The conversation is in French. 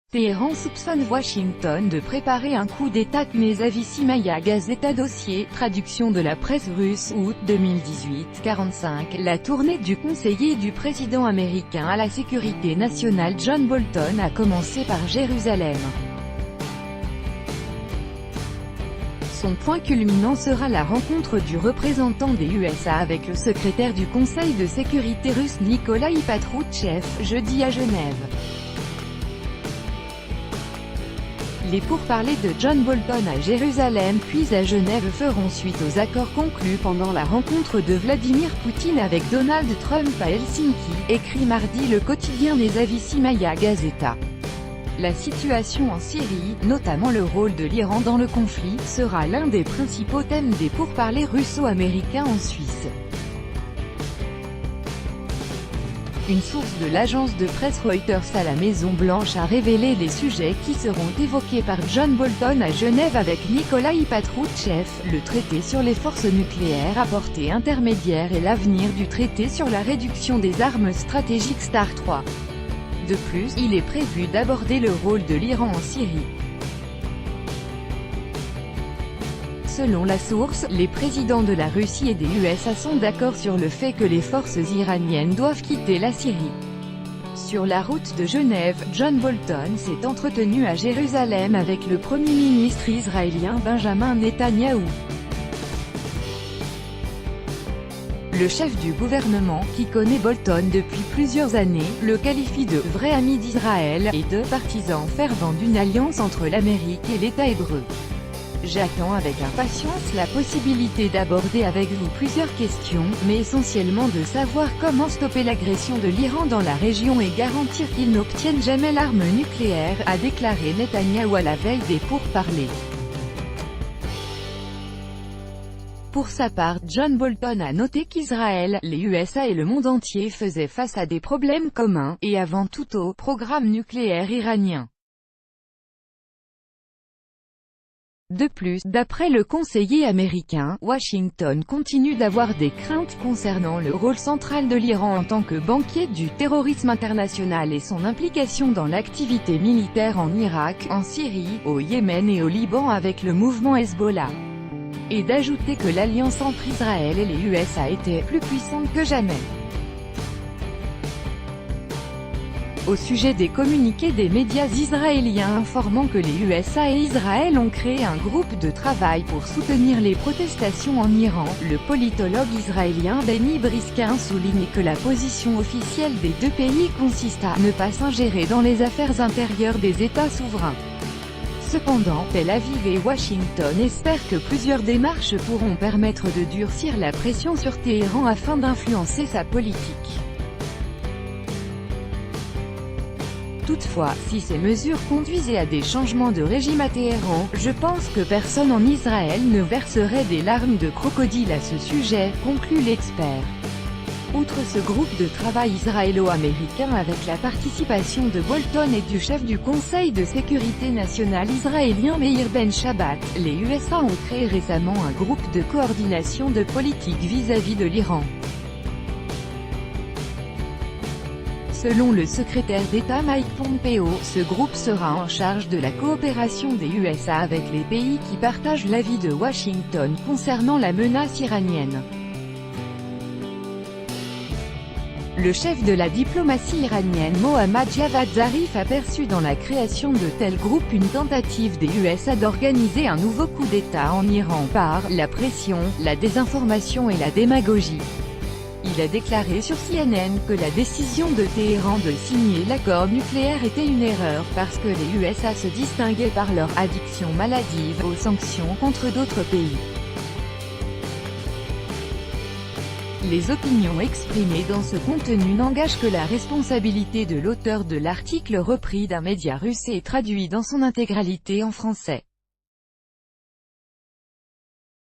Téhéran soupçonne Washington de préparer un coup d'État. Nezavissimaya Gazeta dossier, traduction de la presse russe, août 2018, 45. La tournée du conseiller du président américain à la sécurité nationale John Bolton a commencé par Jérusalem. Son point culminant sera la rencontre du représentant des USA avec le secrétaire du Conseil de sécurité russe Nikolai Patrouchev, jeudi à Genève. Les pourparlers de John Bolton à Jérusalem puis à Genève feront suite aux accords conclus pendant la rencontre de Vladimir Poutine avec Donald Trump à Helsinki, écrit mardi le quotidien Nezavissimaya Gazeta. La situation en Syrie, notamment le rôle de l'Iran dans le conflit, sera l'un des principaux thèmes des pourparlers russo-américains en Suisse. Une source de l'agence de presse Reuters à la Maison-Blanche a révélé les sujets qui seront évoqués par John Bolton à Genève avec Nikolai Patrouchev, le traité sur les forces nucléaires à portée intermédiaire et l'avenir du traité sur la réduction des armes stratégiques START 3. De plus, il est prévu d'aborder le rôle de l'Iran en Syrie. Selon la source, les présidents de la Russie et des USA sont d'accord sur le fait que les forces iraniennes doivent quitter la Syrie. Sur la route de Genève, John Bolton s'est entretenu à Jérusalem avec le Premier ministre israélien Benjamin Netanyahou. Le chef du gouvernement, qui connaît Bolton depuis plusieurs années, le qualifie de « vrai ami d'Israël » et de « partisan fervent d'une alliance entre l'Amérique et l'État hébreu ». J'attends avec impatience la possibilité d'aborder avec vous plusieurs questions, mais essentiellement de savoir comment stopper l'agression de l'Iran dans la région et garantir qu'il n'obtienne jamais l'arme nucléaire, a déclaré Netanyahou à la veille des pourparlers. Pour sa part, John Bolton a noté qu'Israël, les USA et le monde entier faisaient face à des problèmes communs, et avant tout au programme nucléaire iranien. De plus, d'après le conseiller américain, Washington continue d'avoir des craintes concernant le rôle central de l'Iran en tant que banquier du terrorisme international et son implication dans l'activité militaire en Irak, en Syrie, au Yémen et au Liban avec le mouvement Hezbollah. Et d'ajouter que l'alliance entre Israël et les USA était plus puissante que jamais. Au sujet des communiqués des médias israéliens informant que les USA et Israël ont créé un groupe de travail pour soutenir les protestations en Iran, le politologue israélien Benny Briskin souligne que la position officielle des deux pays consiste à ne pas s'ingérer dans les affaires intérieures des États souverains. Cependant, Tel Aviv et Washington espèrent que plusieurs démarches pourront permettre de durcir la pression sur Téhéran afin d'influencer sa politique. Toutefois, si ces mesures conduisaient à des changements de régime à Téhéran, je pense que personne en Israël ne verserait des larmes de crocodile à ce sujet, conclut l'expert. Outre ce groupe de travail israélo-américain avec la participation de Bolton et du chef du Conseil de sécurité nationale israélien Meir Ben Shabbat, les USA ont créé récemment un groupe de coordination de politique vis-à-vis de l'Iran. Selon le secrétaire d'État Mike Pompeo, ce groupe sera en charge de la coopération des USA avec les pays qui partagent l'avis de Washington concernant la menace iranienne. Le chef de la diplomatie iranienne Mohammad Javad Zarif a perçu dans la création de tels groupes une tentative des USA d'organiser un nouveau coup d'État en Iran par la pression, la désinformation et la démagogie. Il a déclaré sur CNN que la décision de Téhéran de signer l'accord nucléaire était une erreur, parce que les USA se distinguaient par leur addiction maladive aux sanctions contre d'autres pays. Les opinions exprimées dans ce contenu n'engagent que la responsabilité de l'auteur de l'article repris d'un média russe et traduit dans son intégralité en français.